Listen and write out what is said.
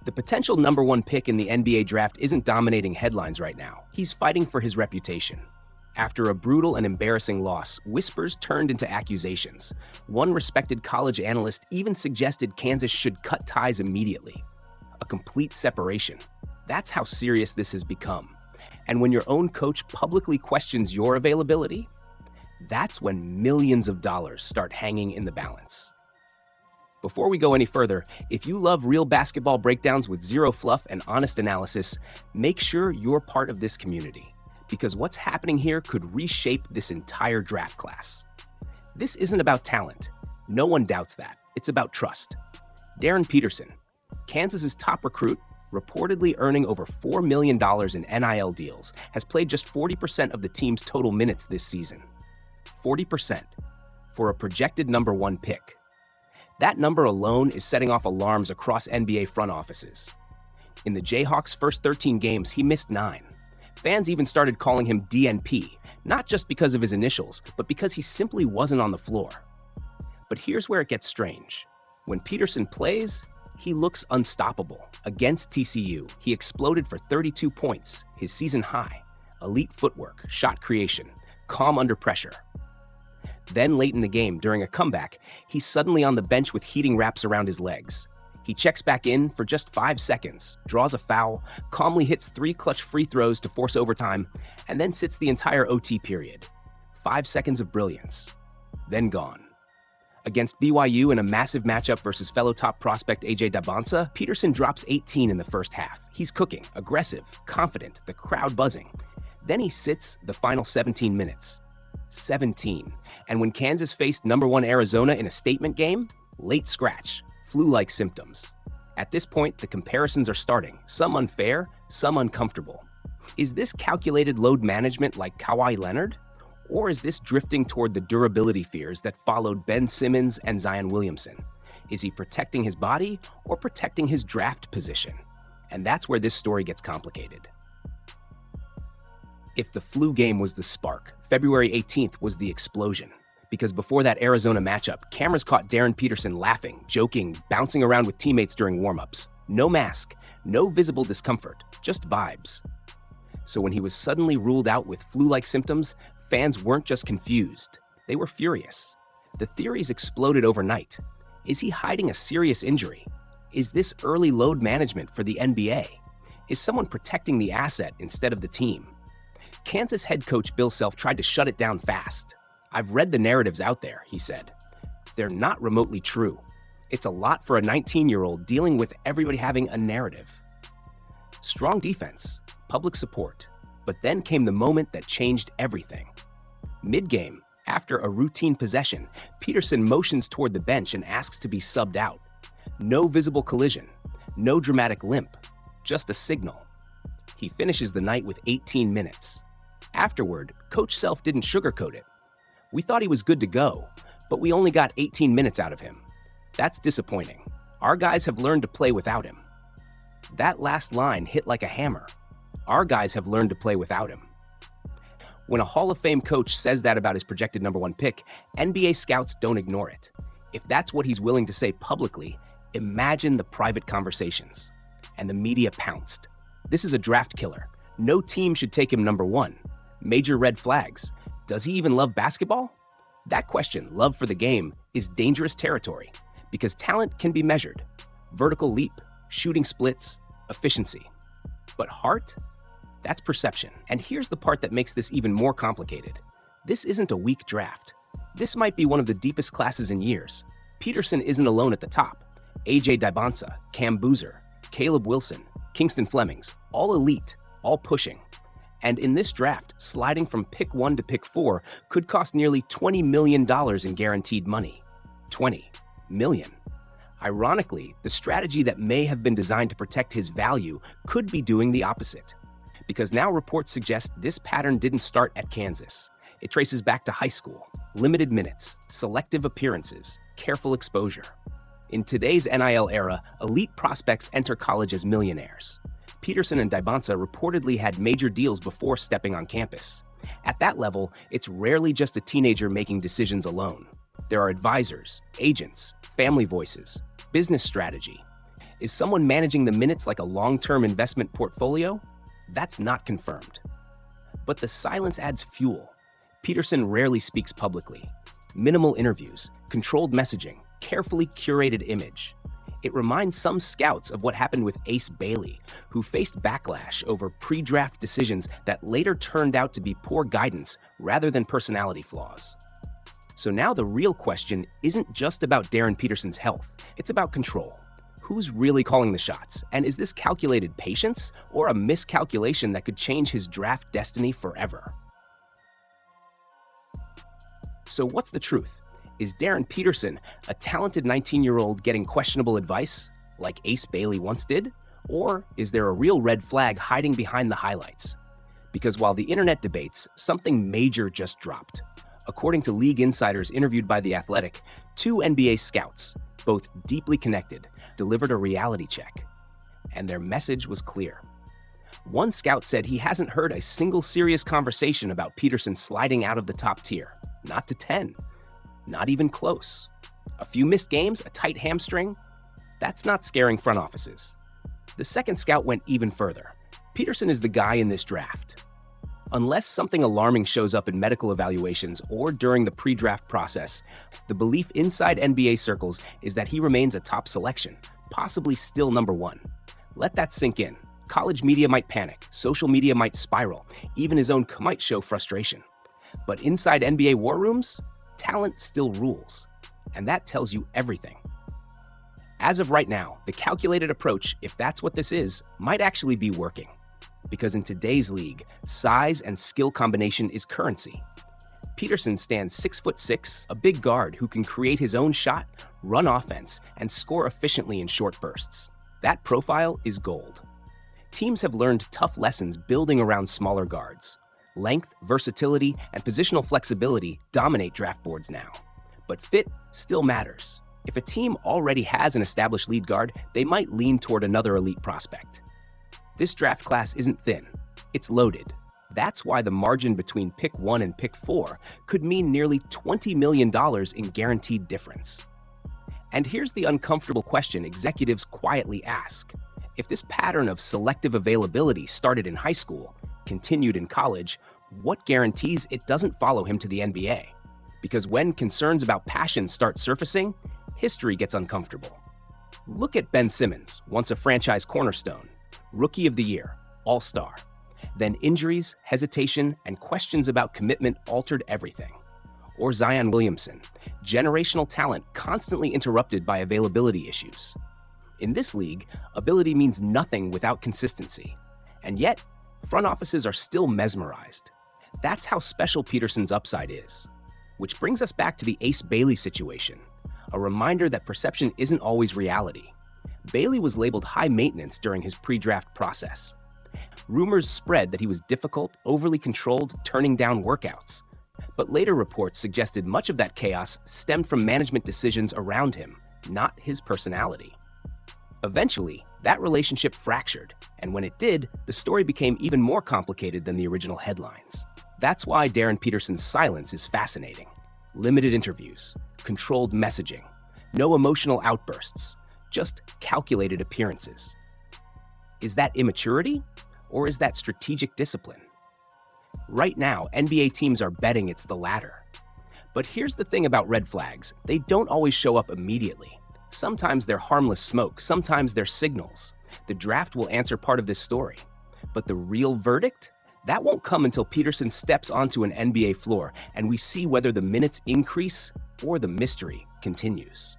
The potential number one pick in the NBA draft isn't dominating headlines right now. He's fighting for his reputation. After a brutal and embarrassing loss, whispers turned into accusations. One respected college analyst even suggested Kansas should cut ties immediately. A complete separation. That's how serious this has become. And when your own coach publicly questions your availability, that's when millions of dollars start hanging in the balance. Before we go any further, if you love real basketball breakdowns with zero fluff and honest analysis, make sure you're part of this community, because what's happening here could reshape this entire draft class. This isn't about talent. No one doubts that. It's about trust. Darren Peterson, Kansas's top recruit, reportedly earning over $4 million in NIL deals, has played just 40% of the team's total minutes this season. 40% for a projected number one pick. That number alone is setting off alarms across NBA front offices. In the Jayhawks' first 13 games, he missed 9. Fans even started calling him DNP, not just because of his initials, but because he simply wasn't on the floor. But here's where it gets strange. When Peterson plays, he looks unstoppable. Against TCU, he exploded for 32 points, his season high. Elite footwork, shot creation, calm under pressure. Then late in the game, during a comeback, he's suddenly on the bench with heating wraps around his legs. He checks back in for just 5 seconds, draws a foul, calmly hits 3 clutch free throws to force overtime, and then sits the entire OT period. 5 seconds of brilliance, then gone. Against BYU in a massive matchup versus fellow top prospect AJ Dybantsa, Peterson drops 18 in the first half. He's cooking, aggressive, confident, the crowd buzzing. Then he sits the final 17 minutes. 17. And when Kansas faced number 1 Arizona in a statement game, late scratch, flu-like symptoms. At this point, the comparisons are starting, some unfair, some uncomfortable. Is this calculated load management like Kawhi Leonard? Or is this drifting toward the durability fears that followed Ben Simmons and Zion Williamson? Is he protecting his body or protecting his draft position? And that's where this story gets complicated. If the flu game was the spark, February 18th was the explosion. Because before that Arizona matchup, cameras caught Darren Peterson laughing, joking, bouncing around with teammates during warm-ups. No mask, no visible discomfort, just vibes. So when he was suddenly ruled out with flu-like symptoms, fans weren't just confused, they were furious. The theories exploded overnight. Is he hiding a serious injury? Is this early load management for the NBA? Is someone protecting the asset instead of the team? Kansas head coach Bill Self tried to shut it down fast. "I've read the narratives out there," he said. "They're not remotely true. It's a lot for a 19-year-old dealing with everybody having a narrative." Strong defense, public support, but then came the moment that changed everything. Mid-game, after a routine possession, Peterson motions toward the bench and asks to be subbed out. No visible collision, no dramatic limp, just a signal. He finishes the night with 18 minutes. Afterward, Coach Self didn't sugarcoat it. "We thought he was good to go, but we only got 18 minutes out of him. That's disappointing. Our guys have learned to play without him." That last line hit like a hammer. Our guys have learned to play without him. When a Hall of Fame coach says that about his projected number 1 pick, NBA scouts don't ignore it. If that's what he's willing to say publicly, imagine the private conversations. And the media pounced. This is a draft killer. No team should take him number 1. Major red flags. Does he even love basketball? That question, love for the game, is dangerous territory because talent can be measured. Vertical leap, shooting splits, efficiency. But heart? That's perception. And here's the part that makes this even more complicated. This isn't a weak draft. This might be one of the deepest classes in years. Peterson isn't alone at the top. AJ Dybantsa, Cam Boozer, Caleb Wilson, Kingston Flemings, all elite, all pushing. And in this draft, sliding from pick 1 to pick 4 could cost nearly $20 million in guaranteed money. 20 million. Ironically, the strategy that may have been designed to protect his value could be doing the opposite. Because now reports suggest this pattern didn't start at Kansas. It traces back to high school, limited minutes, selective appearances, careful exposure. In today's NIL era, elite prospects enter college as millionaires. Peterson and Dybantsa reportedly had major deals before stepping on campus. At that level, it's rarely just a teenager making decisions alone. There are advisors, agents, family voices, business strategy. Is someone managing the minutes like a long-term investment portfolio? That's not confirmed. But the silence adds fuel. Peterson rarely speaks publicly. Minimal interviews, controlled messaging, carefully curated image. It reminds some scouts of what happened with Ace Bailey, who faced backlash over pre-draft decisions that later turned out to be poor guidance rather than personality flaws. So now the real question isn't just about Darren Peterson's health, it's about control. Who's really calling the shots? And is this calculated patience or a miscalculation that could change his draft destiny forever? So what's the truth? Is Darren Peterson a talented 19-year-old getting questionable advice, like Ace Bailey once did? Or is there a real red flag hiding behind the highlights? Because while the internet debates, something major just dropped. According to league insiders interviewed by The Athletic, 2 NBA scouts, both deeply connected, delivered a reality check. And their message was clear. One scout said he hasn't heard a single serious conversation about Peterson sliding out of the top tier, not to 10. Not even close. A few missed games, a tight hamstring? That's not scaring front offices. The second scout went even further. Peterson is the guy in this draft. Unless something alarming shows up in medical evaluations or during the pre-draft process, the belief inside NBA circles is that he remains a top selection, possibly still number 1. Let that sink in. College media might panic, social media might spiral, even his own might show frustration. But inside NBA war rooms, talent still rules, and that tells you everything. As of right now, the calculated approach, if that's what this is, might actually be working. Because in today's league, size and skill combination is currency. Peterson stands 6'6", a big guard who can create his own shot, run offense, and score efficiently in short bursts. That profile is gold. Teams have learned tough lessons building around smaller guards. Length, versatility, and positional flexibility dominate draft boards now. But fit still matters. If a team already has an established lead guard, they might lean toward another elite prospect. This draft class isn't thin, it's loaded. That's why the margin between pick 1 and pick 4 could mean nearly $20 million in guaranteed difference. And here's the uncomfortable question executives quietly ask. If this pattern of selective availability started in high school, continued in college, what guarantees it doesn't follow him to the NBA? Because when concerns about passion start surfacing, history gets uncomfortable. Look at Ben Simmons, once a franchise cornerstone, Rookie of the Year, All-Star. Then injuries, hesitation, and questions about commitment altered everything. Or Zion Williamson, generational talent constantly interrupted by availability issues. In this league, ability means nothing without consistency. And yet, front offices are still mesmerized. That's how special Peterson's upside is. Which brings us back to the Ace Bailey situation, a reminder that perception isn't always reality. Bailey was labeled high maintenance during his pre-draft process. Rumors spread that he was difficult, overly controlled, turning down workouts. But later reports suggested much of that chaos stemmed from management decisions around him, not his personality. Eventually, that relationship fractured, and when it did, the story became even more complicated than the original headlines. That's why Darren Peterson's silence is fascinating. Limited interviews, controlled messaging, no emotional outbursts, just calculated appearances. Is that immaturity, or is that strategic discipline? Right now, NBA teams are betting it's the latter. But here's the thing about red flags, they don't always show up immediately. Sometimes they're harmless smoke, sometimes they're signals. The draft will answer part of this story. But the real verdict? That won't come until Peterson steps onto an NBA floor and we see whether the minutes increase or the mystery continues.